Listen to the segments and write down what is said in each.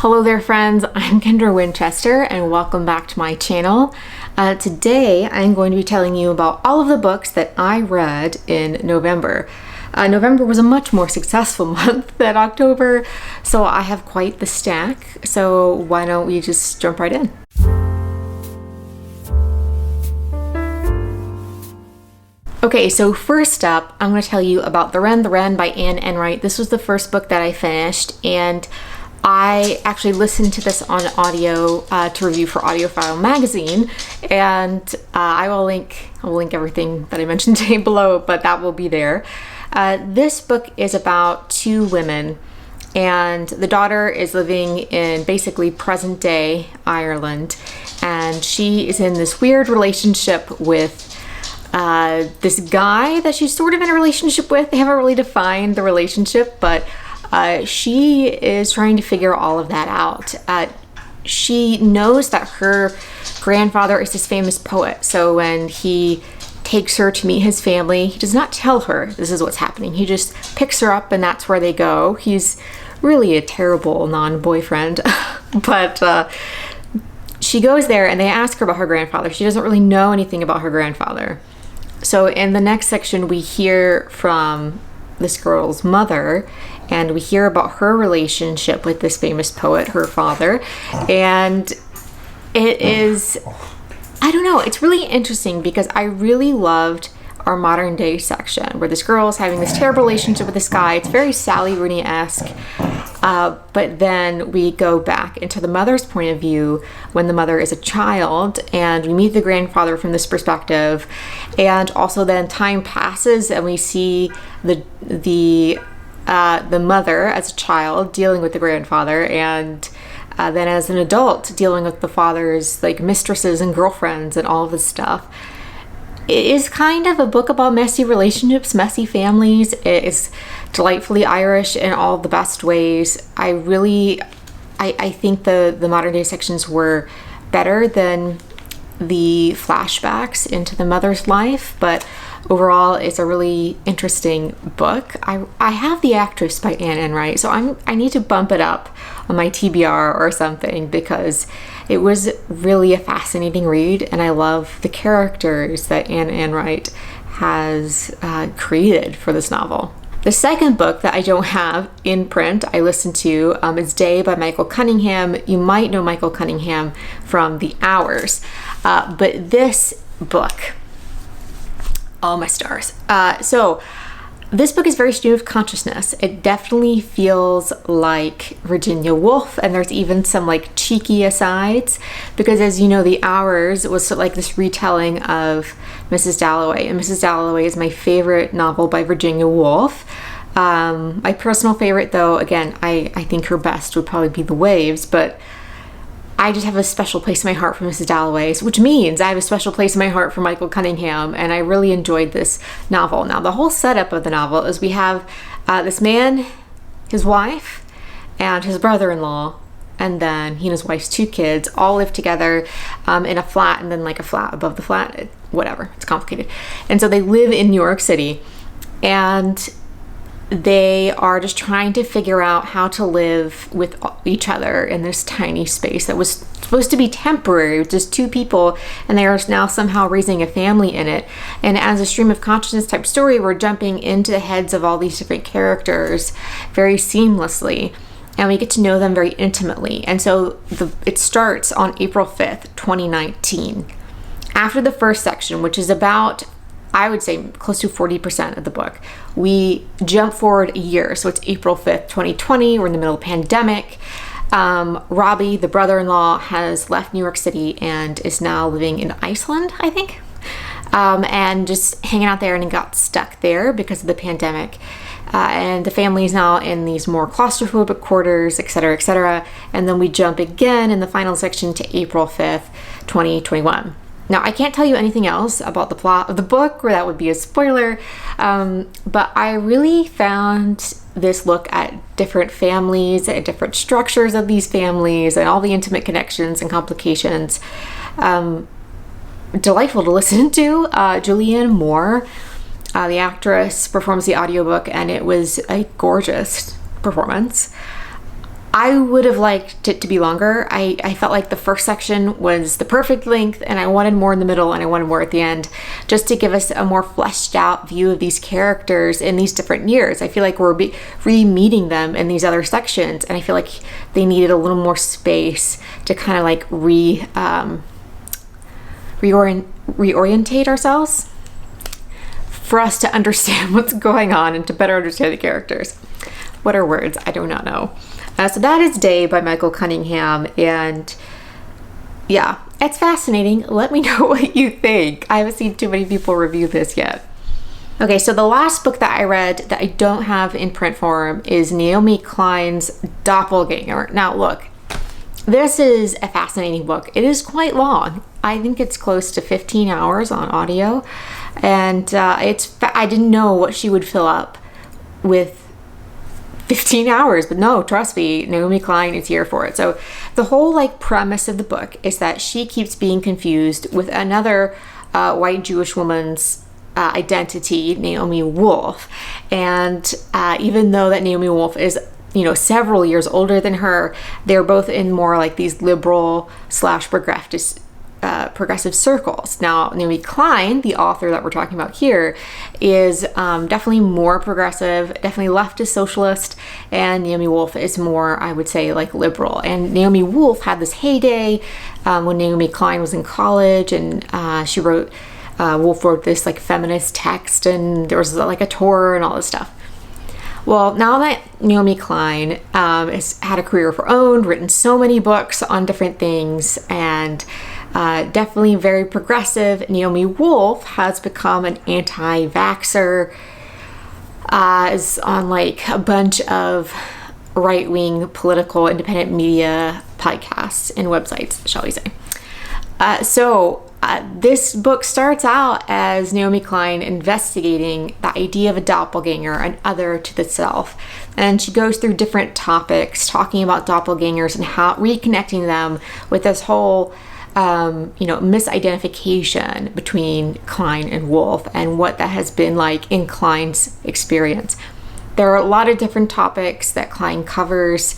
Hello there friends, I'm Kendra Winchester and welcome back to my channel. Today I'm going to be telling you about all of the books that I read in November. November was a much more successful month than October, so I have quite the stack. So why don't we just jump right in? Okay, so first up, I'm going to tell you about The Wren by Anne Enright. This was the first book that I finished, and I actually listened to this on audio to review for AudioFile magazine, and I will link everything that I mentioned today below, but that will be there. This book is about two women, and the daughter is living in basically present day Ireland, and she is in this weird relationship with this guy that she's sort of in a relationship with. They haven't really defined the relationship, but she is trying to figure all of that out. She knows that her grandfather is this famous poet, so when he takes her to meet his family, he does not tell her this is what's happening. He just picks her up and that's where they go. He's really a terrible non-boyfriend, but she goes there and they ask her about her grandfather. She doesn't really know anything about her grandfather. So in the next section, we hear from this girl's mother, and we hear about her relationship with this famous poet, her father, and it is, I don't know, it's really interesting because I really loved our modern day section where this girl is having this terrible relationship with this guy. It's very Sally Rooney-esque, but then we go back into the mother's point of view when the mother is a child, and we meet the grandfather from this perspective, and also then time passes and we see the mother as a child dealing with the grandfather, and then as an adult dealing with the father's like mistresses and girlfriends and all of this stuff. It is kind of a book about messy relationships, messy families. It is delightfully Irish in all the best ways. I think the modern day sections were better than the flashbacks into the mother's life, but overall it's a really interesting book. I have The Actress by Anne Enright, so I need to bump it up on my TBR or something because it was really a fascinating read, and I love the characters that Anne Enright has created for this novel. The second book that I don't have in print, I listened to, is Day by Michael Cunningham. You might know Michael Cunningham from The Hours, but this book, all my stars. So this book is very stream of consciousness. It definitely feels like Virginia Woolf, and there's even some like cheeky asides because, as you know, The Hours was like this retelling of Mrs. Dalloway, and Mrs. Dalloway is my favorite novel by Virginia Woolf. My personal favorite, though, again, I think her best would probably be The Waves, but I just have a special place in my heart for Mrs. Dalloway's, which means I have a special place in my heart for Michael Cunningham, and I really enjoyed this novel. Now, the whole setup of the novel is we have this man, his wife, and his brother-in-law, and then he and his wife's two kids all live together in a flat, and then like a flat above the flat, whatever, it's complicated. And so they live in New York City, and they are just trying to figure out how to live with each other in this tiny space that was supposed to be temporary, just two people, and they are now somehow raising a family in it. And as a stream of consciousness type story, we're jumping into the heads of all these different characters very seamlessly, and we get to know them very intimately. And so it starts on April 5th, 2019. After the first section, which is about, I would say, close to 40% of the book, we jump forward a year. So it's April 5th, 2020. We're in the middle of the pandemic. Robbie, the brother-in-law, has left New York City and is now living in Iceland, I think, and just hanging out there, and he got stuck there because of the pandemic. And the family is now in these more claustrophobic quarters, etc., etc. And then we jump again in the final section to April 5th, 2021. Now, I can't tell you anything else about the plot of the book, or that would be a spoiler, but I really found this look at different families, at different structures of these families, and all the intimate connections and complications delightful to listen to. Julianne Moore, the actress, performs the audiobook, and it was a gorgeous performance. I would have liked it to be longer. I felt like the first section was the perfect length, and I wanted more in the middle and I wanted more at the end, just to give us a more fleshed out view of these characters in these different years. I feel like we're re-meeting them in these other sections, and I feel like they needed a little more space to kind of like reorientate ourselves for us to understand what's going on and to better understand the characters. What are words? I do not know. So that is Day by Michael Cunningham, and yeah, it's fascinating. Let me know what you think. I haven't seen too many people review this yet. Okay, so the last book that I read that I don't have in print form is Naomi Klein's Doppelganger. Now look, this is a fascinating book. It is quite long. I think it's close to 15 hours on audio, and I didn't know what she would fill up with 15 hours, but no, trust me, Naomi Klein is here for it. So the whole like premise of the book is that she keeps being confused with another white Jewish woman's identity, Naomi Wolf. And even though that Naomi Wolf is, you know, several years older than her, they're both in more like these liberal / progressive circles. Now, Naomi Klein, the author that we're talking about here, is definitely more progressive, definitely leftist socialist, and Naomi Wolf is more, I would say, like liberal. And Naomi Wolf had this heyday when Naomi Klein was in college, and Wolf wrote this like feminist text, and there was like a tour and all this stuff. Well, now that Naomi Klein has had a career of her own, written so many books on different things, and definitely very progressive, Naomi Wolf has become an anti-vaxxer, is on like a bunch of right-wing political independent media podcasts and websites, shall we say. This book starts out as Naomi Klein investigating the idea of a doppelganger, an other to the self. And she goes through different topics, talking about doppelgangers and how reconnecting them with this whole misidentification between Klein and Wolf and what that has been like in Klein's experience. There are a lot of different topics that Klein covers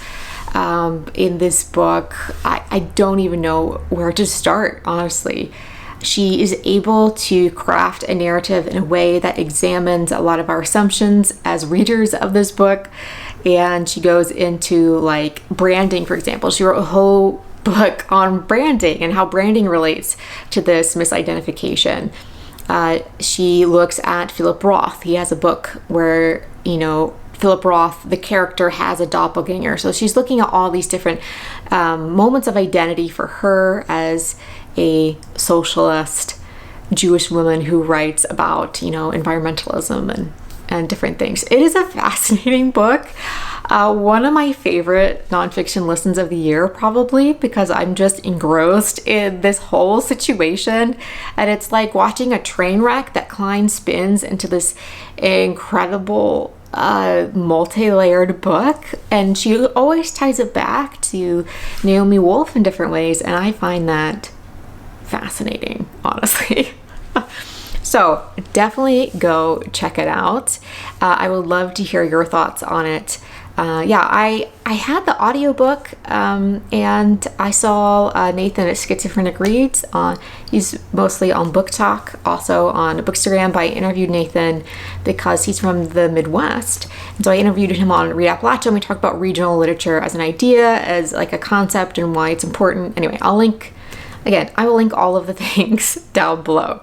in this book. I don't even know where to start, honestly. She is able to craft a narrative in a way that examines a lot of our assumptions as readers of this book. And she goes into like branding, for example. She wrote a whole book on branding and how branding relates to this misidentification. She looks at Philip Roth. He has a book where, Philip Roth, the character, has a doppelganger. So she's looking at all these different moments of identity for her as a socialist Jewish woman who writes about, environmentalism and different things. It is a fascinating book. One of my favorite nonfiction listens of the year, probably, because I'm just engrossed in this whole situation. And it's like watching a train wreck that Klein spins into this incredible multi-layered book. And she always ties it back to Naomi Wolf in different ways. And I find that fascinating, honestly. So definitely go check it out. I would love to hear your thoughts on it. I had the audiobook and I saw Nathan at Schizophrenic Reads. He's mostly on Book Talk, also on Bookstagram, but I interviewed Nathan because he's from the Midwest. And so I interviewed him on Read Appalachia, and we talked about regional literature as an idea, as like a concept, and why it's important. Anyway, I will link all of the things down below.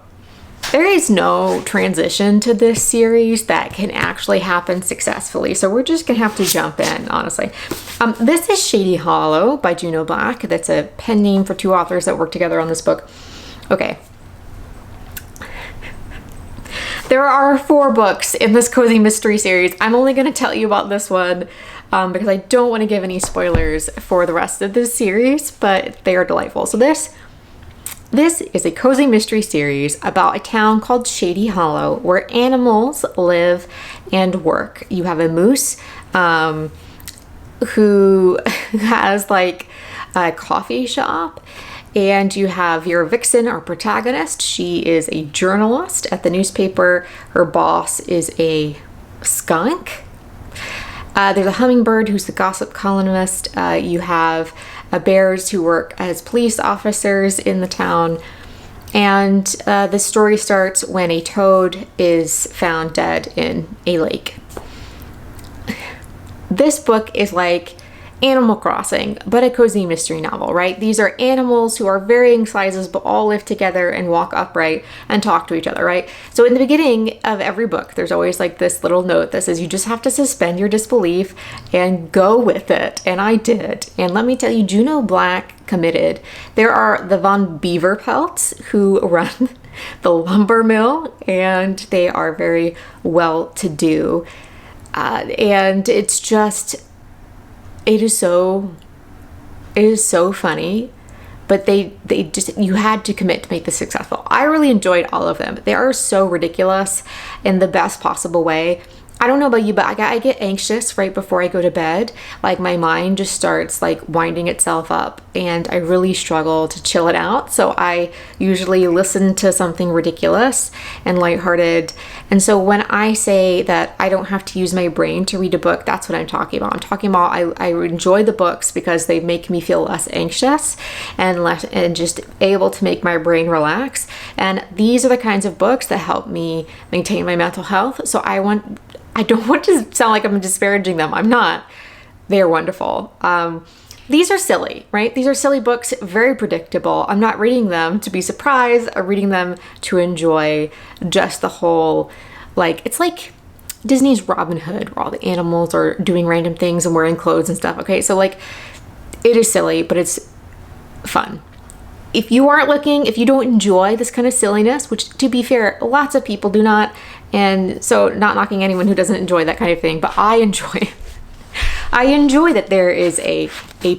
There is no transition to this series that can actually happen successfully, so we're just gonna have to jump in, honestly. This is Shady Hollow by Juno Black. That's a pen name for two authors that work together on this book. Okay. There are 4 books in this cozy mystery series. I'm only gonna tell you about this one because I don't want to give any spoilers for the rest of this series, but they are delightful. So this is a cozy mystery series about a town called Shady Hollow where animals live and work. You have a moose who has like a coffee shop, and you have your vixen, our protagonist. She is a journalist at the newspaper. Her boss is a skunk. There's a hummingbird who's the gossip columnist. You have bears who work as police officers in the town. And the story starts when a toad is found dead in a lake. This book is like Animal Crossing, but a cozy mystery novel, right? These are animals who are varying sizes, but all live together and walk upright and talk to each other, right? So in the beginning of every book, there's always like this little note that says you just have to suspend your disbelief and go with it. And I did. And let me tell you, Juno Black committed. There are the Von Beaverpelts who run the lumber mill, and they are very well to do. And it's just, it is so funny, but they just, you had to commit to make this successful. I really enjoyed all of them. They are so ridiculous in the best possible way. I don't know about you, but I get anxious right before I go to bed. Like my mind just starts like winding itself up, and I really struggle to chill it out. So I usually listen to something ridiculous and lighthearted. And so when I say that I don't have to use my brain to read a book, that's what I'm talking about. I'm talking about I enjoy the books because they make me feel less anxious and just able to make my brain relax. And these are the kinds of books that help me maintain my mental health. So I don't want to sound like I'm disparaging them. I'm not. They're wonderful. These are silly, right? These are silly books, very predictable. I'm not reading them to be surprised. I'm reading them to enjoy just the whole, like, it's like Disney's Robin Hood, where all the animals are doing random things and wearing clothes and stuff. Okay, so like, it is silly, but it's fun. If you aren't looking, if you don't enjoy this kind of silliness, which to be fair, lots of people do not, and so not knocking anyone who doesn't enjoy that kind of thing, but I enjoy it. I enjoy that there is a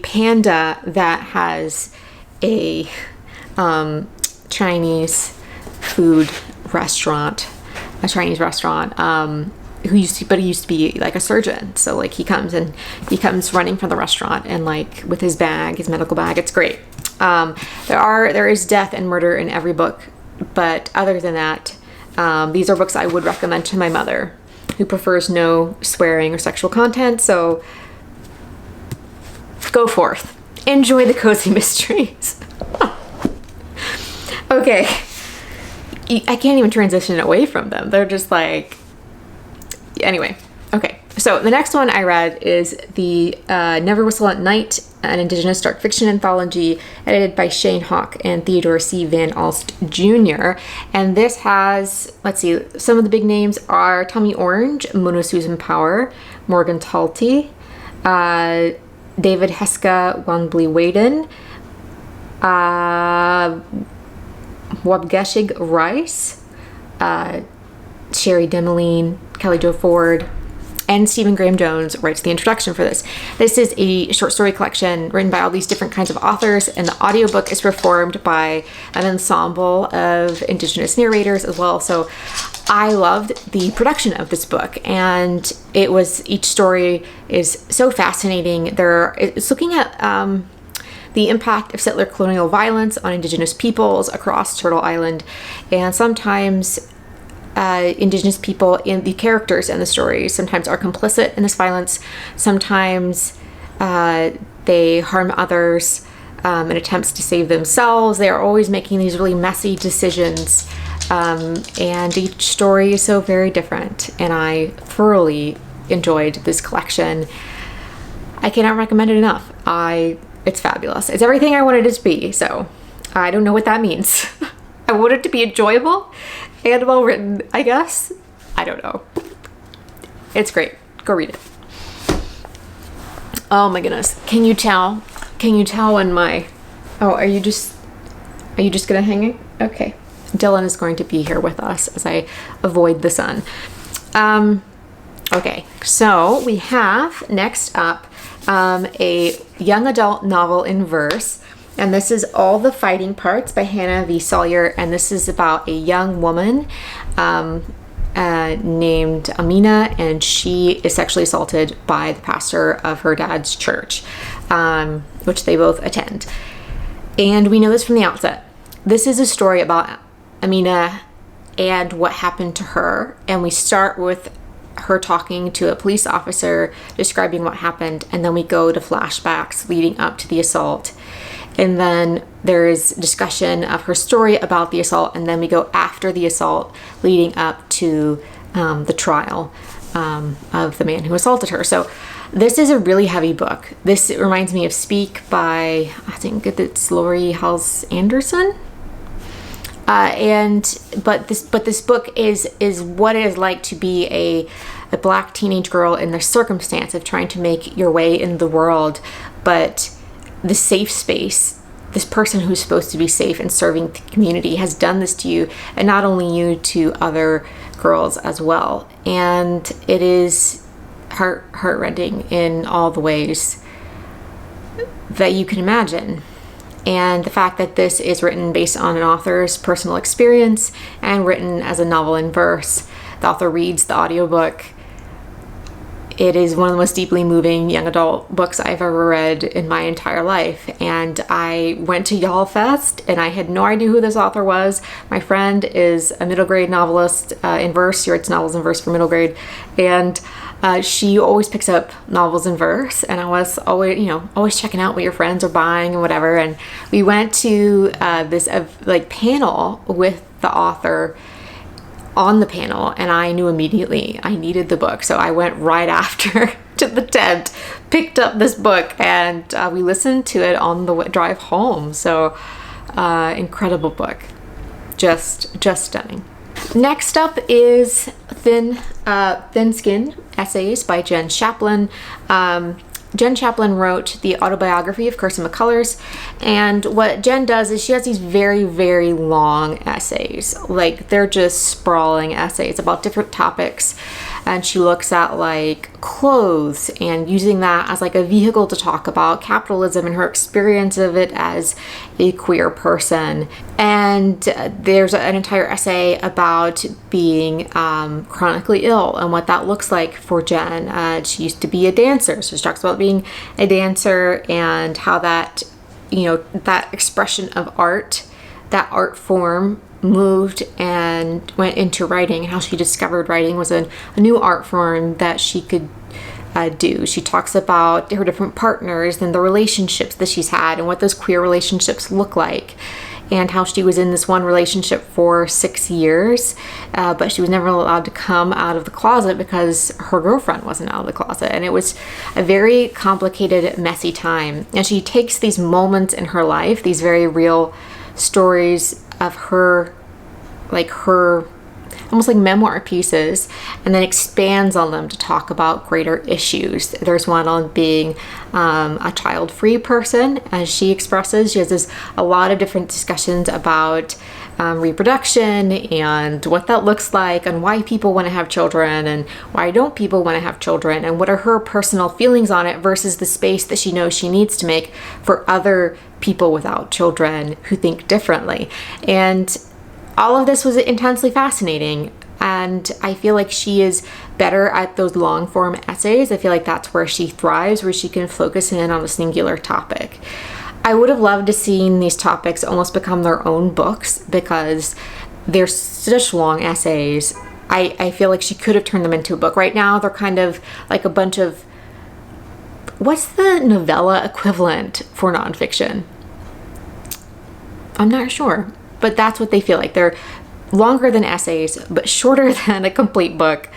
panda that has a Chinese food restaurant, he used to be like a surgeon. So like he comes running from the restaurant and like with his medical bag. It's great. There is death and murder in every book, but other than that, these are books I would recommend to my mother, who prefers no swearing or sexual content. So go forth, enjoy the cozy mysteries. Okay, I can't even transition away from them. They're just like, anyway. Okay, so the next one I read is the Never Whistle at Night, an Indigenous dark fiction anthology edited by Shane Hawk and Theodore C. Van Alst Jr. And this has, let's see, some of the big names are Tommy Orange, Mona Susan Power, Morgan Talty, David Heska Wanbli Waden, Wabgeshig Rice, Sherry Demeline, Kelly Jo Ford, and Stephen Graham Jones writes the introduction for this. This is a short story collection written by all these different kinds of authors, and the audiobook is performed by an ensemble of Indigenous narrators as well. So I loved the production of this book, and each story is so fascinating. It's looking at the impact of settler colonial violence on Indigenous peoples across Turtle Island, and sometimes Indigenous people in the characters in the stories sometimes are complicit in this violence. Sometimes they harm others in attempts to save themselves. They are always making these really messy decisions, and each story is so very different, and I thoroughly enjoyed this collection. I cannot recommend it enough. It's fabulous. It's everything I wanted it to be, so I don't know what that means. I want it to be enjoyable and well written, I guess. I don't know. It's great. Go read it. Oh my goodness. Can you tell when are you just gonna hang it? Okay. Dylan is going to be here with us as I avoid the sun. Okay, so we have next up a young adult novel in verse. And this is All the Fighting Parts by Hannah V. Sawyer. And this is about a young woman named Amina, and she is sexually assaulted by the pastor of her dad's church, which they both attend. And we know this from the outset. This is a story about Amina and what happened to her. And we start with her talking to a police officer describing what happened, and then we go to flashbacks leading up to the assault. And then there's discussion of her story about the assault, and then we go after the assault leading up to the trial of the man who assaulted her. So this is a really heavy book. This reminds me of Speak by, I think it's Laurie Halse Anderson. But this book is what it is like to be a Black teenage girl in the circumstance of trying to make your way in the world, but the safe space, this person who's supposed to be safe and serving the community has done this to you, and not only you, to other girls as well. And it is heartrending in all the ways that you can imagine. And the fact that this is written based on an author's personal experience and written as a novel in verse, the author reads the audiobook. It is one of the most deeply moving young adult books I've ever read in my entire life. And I went to Y'all Fest and I had no idea who this author was. My friend is a middle grade novelist in verse. She writes novels in verse for middle grade. And she always picks up novels in verse, and I was always checking out what your friends are buying and whatever. And we went to this panel with the author on the panel, and I knew immediately I needed the book. So I went right after to the tent, picked up this book, and we listened to it on the drive home. So incredible book, just stunning. Next up is Thin Skin Essays by Jen Chaplin. Jen Chaplin wrote the autobiography of Carson McCullers, and what Jen does is she has these very, very long essays. Like, they're just sprawling essays about different topics, and she looks at like clothes and using that as like a vehicle to talk about capitalism and her experience of it as a queer person. And there's an entire essay about being chronically ill and what that looks like for Jen. She used to be a dancer, so she talks about being a dancer and how that, that expression of art, that art form moved and went into writing, and how she discovered writing was a new art form that she could do. She talks about her different partners and the relationships that she's had and what those queer relationships look like, and how she was in this one relationship for 6 years, but she was never allowed to come out of the closet because her girlfriend wasn't out of the closet. And it was a very complicated, messy time. And she takes these moments in her life, these very real stories of her almost like memoir pieces, and then expands on them to talk about greater issues. There's one on being a child-free person, as she expresses. She has a lot of different discussions about reproduction and what that looks like, and why people want to have children and why don't people want to have children, and what are her personal feelings on it versus the space that she knows she needs to make for other people without children who think differently. And all of this was intensely fascinating, and I feel like she is better at those long form essays. I feel like that's where she thrives, where she can focus in on a singular topic. I would have loved to seen these topics almost become their own books, because they're such long essays. I feel like she could have turned them into a book. Right now they're kind of like a bunch of, what's the novella equivalent for nonfiction? I'm not sure. But that's what they feel like. They're longer than essays, but shorter than a complete book.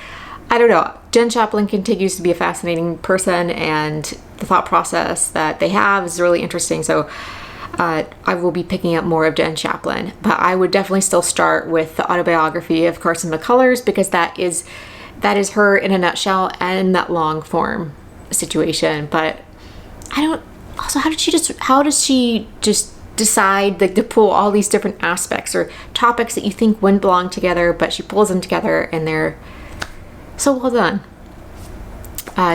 I don't know. Jen Chaplin continues to be a fascinating person, and the thought process that they have is really interesting. So I will be picking up more of Jen Chaplin. But I would definitely still start with the autobiography of Carson McCullers, because that is her in a nutshell and that long form situation. But I don't. Also, how does she just decide to pull all these different aspects or topics that you think wouldn't belong together, but she pulls them together and they're so well done.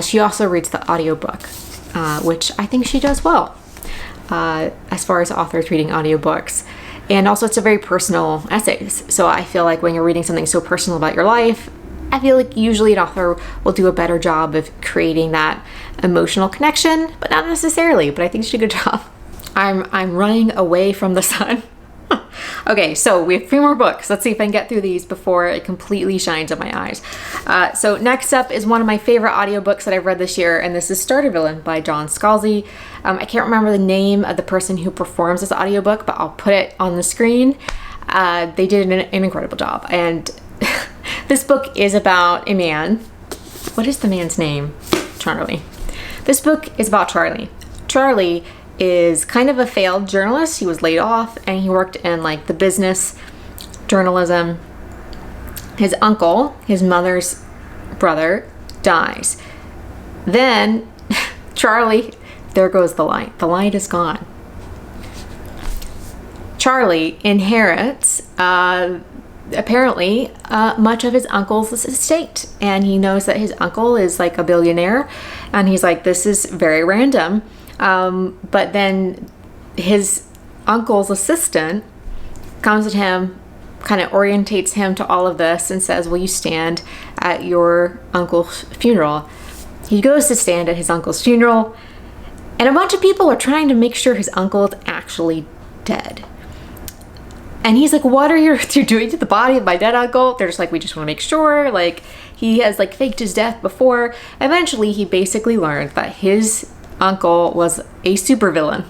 She also reads the audiobook, which I think she does well as far as authors reading audiobooks. And also it's a very personal essays. So I feel like when you're reading something so personal about your life, I feel like usually an author will do a better job of creating that emotional connection, but not necessarily, but I think she did a good job. I'm running away from the sun. Okay, so we have 3 more books. Let's see if I can get through these before it completely shines in my eyes. So next up is one of my favorite audiobooks that I've read this year, and this is Starter Villain by John Scalzi. I can't remember the name of the person who performs this audiobook, but I'll put it on the screen. They did an incredible job. And this book is about a man. What is the man's name? Charlie. This book is about Charlie. Charlie is kind of a failed journalist. He was laid off and he worked in like the business journalism. His uncle, his mother's brother, dies. Then Charlie, there goes the light. The light is gone. Charlie inherits apparently much of his uncle's estate, and he knows that his uncle is like a billionaire, and he's like, this is very random. But then his uncle's assistant comes at him, kind of orientates him to all of this and says, will you stand at your uncle's funeral? He goes to stand at his uncle's funeral, and a bunch of people are trying to make sure his uncle is actually dead. And he's like, what are you doing to the body of my dead uncle? They're just like, we just want to make sure. Like, he has like faked his death before. Eventually, he basically learned that his uncle was a supervillain.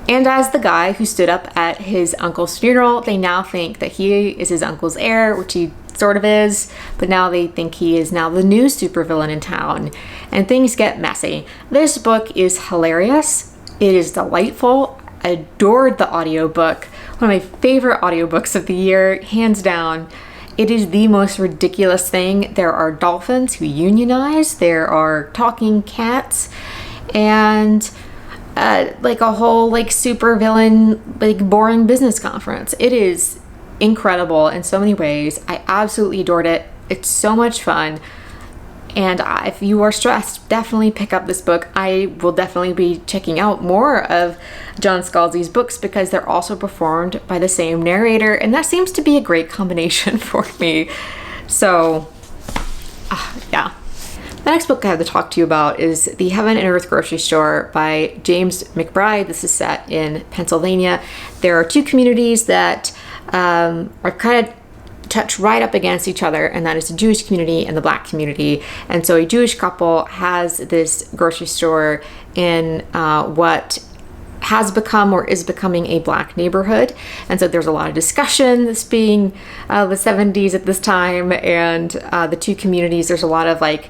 And as the guy who stood up at his uncle's funeral, they now think that he is his uncle's heir, which he sort of is, but now they think he is now the new supervillain in town, and things get messy. This book is hilarious. It is delightful. I adored the audiobook. One of my favorite audiobooks of the year, hands down. It is the most ridiculous thing. There are dolphins who unionize. There are talking cats. And like a whole like super villain, like boring business conference. It is incredible in so many ways. I absolutely adored it. It's so much fun. And if you are stressed, definitely pick up this book. I will definitely be checking out more of John Scalzi's books because they're also performed by the same narrator, and that seems to be a great combination for me. So, yeah. The next book I have to talk to you about is The Heaven and Earth Grocery Store by James McBride. This is set in Pennsylvania. There are 2 communities that are kind of touch right up against each other, and that is the Jewish community and the Black community. And so a Jewish couple has this grocery store in what has become or is becoming a Black neighborhood. And so there's a lot of discussion, this being the 70s at this time, and the 2 communities, there's a lot of like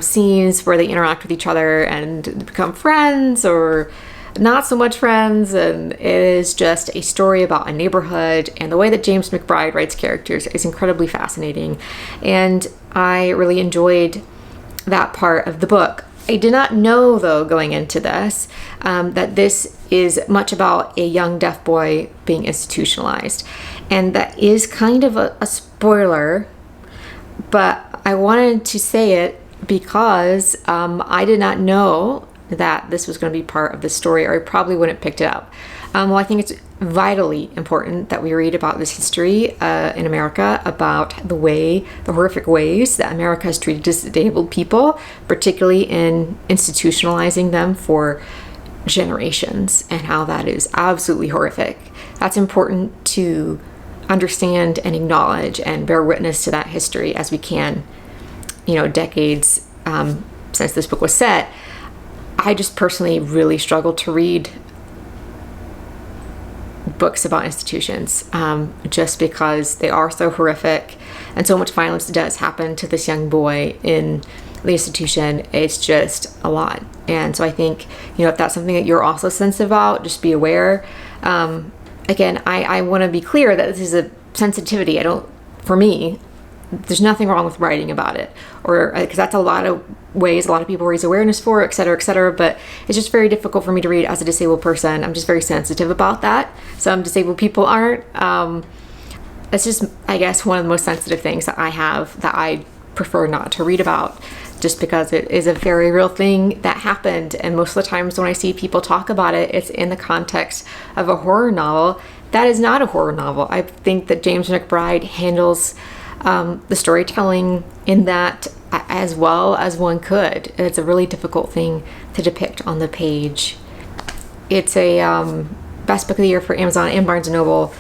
scenes where they interact with each other and become friends or not so much friends, and it is just a story about a neighborhood, and the way that James McBride writes characters is incredibly fascinating, and I really enjoyed that part of the book. I did not know, though, going into this, that this is much about a young deaf boy being institutionalized, and that is kind of a spoiler, but I wanted to say it because I did not know that this was going to be part of the story, or I probably wouldn't have picked it up. Well, I think it's vitally important that we read about this history in America, about the horrific ways that America has treated disabled people, particularly in institutionalizing them for generations, and how that is absolutely horrific. That's important to understand and acknowledge and bear witness to that history as we can. Decades since this book was set, I just personally really struggled to read books about institutions just because they are so horrific and so much violence does happen to this young boy in the institution. It's just a lot. And so I think, if that's something that you're also sensitive about, just be aware. Again, I want to be clear that this is a sensitivity. For me, there's nothing wrong with writing about it, or because that's a lot of ways a lot of people raise awareness for, et cetera, but it's just very difficult for me to read as a disabled person. I'm just very sensitive about that. Some disabled people aren't. It's just, I guess, one of the most sensitive things that I have that I prefer not to read about, just because it is a very real thing that happened. And most of the times when I see people talk about it, it's in the context of a horror novel. That is not a horror novel. I think that James McBride handles the storytelling in that as well as one could. It's a really difficult thing to depict on the page. It's a best book of the year for Amazon and Barnes & Noble.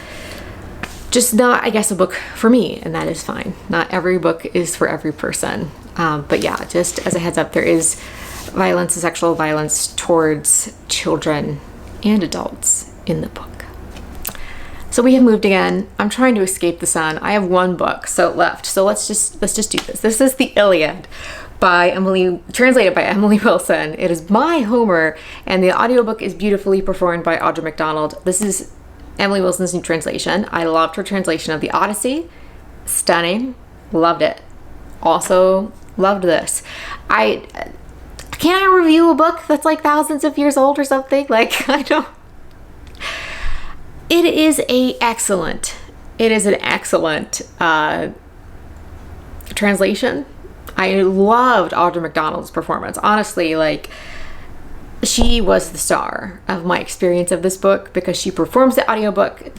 just not, I guess, a book for me, and that is fine. Not every book is for every person. But yeah, just as a heads up, there is violence, sexual violence towards children and adults in the book. So we have moved again. I'm trying to escape the sun. I have one book left. So let's just do this. This is the Iliad translated by Emily Wilson. It is my Homer, and the audiobook is beautifully performed by Audra McDonald. This is Emily Wilson's new translation. I loved her translation of the Odyssey. Stunning. Loved it. Also loved this. Can I review a book that's like thousands of years old or something? Like, I don't. It is an excellent translation. I loved Audra McDonald's performance. Honestly, like, she was the star of my experience of this book because she performs the audiobook.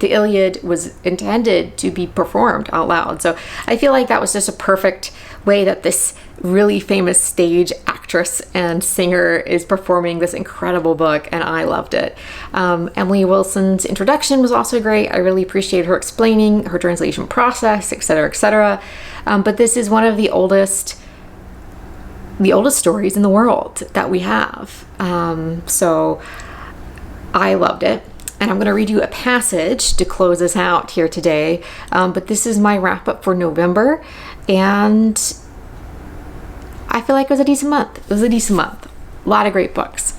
The Iliad was intended to be performed out loud. So I feel like that was just a perfect way that this really famous stage actress and singer is performing this incredible book, and I loved it. Emily Wilson's introduction was also great. I really appreciated her explaining her translation process, etc., etc. But this is one of the oldest stories in the world that we have. So I loved it. And I'm going to read you a passage to close us out here today. But this is my wrap up for November. And I feel like it was a decent month. It was a decent month. A lot of great books.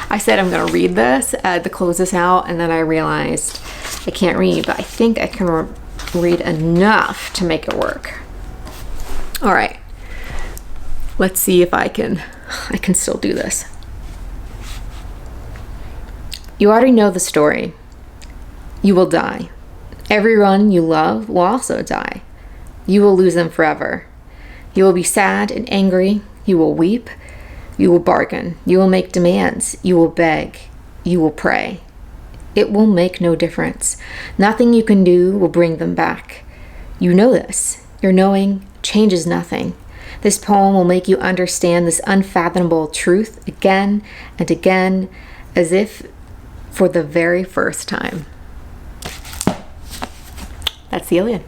I said I'm going to read this to close this out. And then I realized I can't read. But I think I can read enough to make it work. All right. Let's see if I can still do this. You already know the story. You will die. Everyone you love will also die. You will lose them forever. You will be sad and angry. You will weep. You will bargain. You will make demands. You will beg. You will pray. It will make no difference. Nothing you can do will bring them back. You know this. Your knowing changes nothing. This poem will make you understand this unfathomable truth again and again, as if for the very first time. That's the Iliad.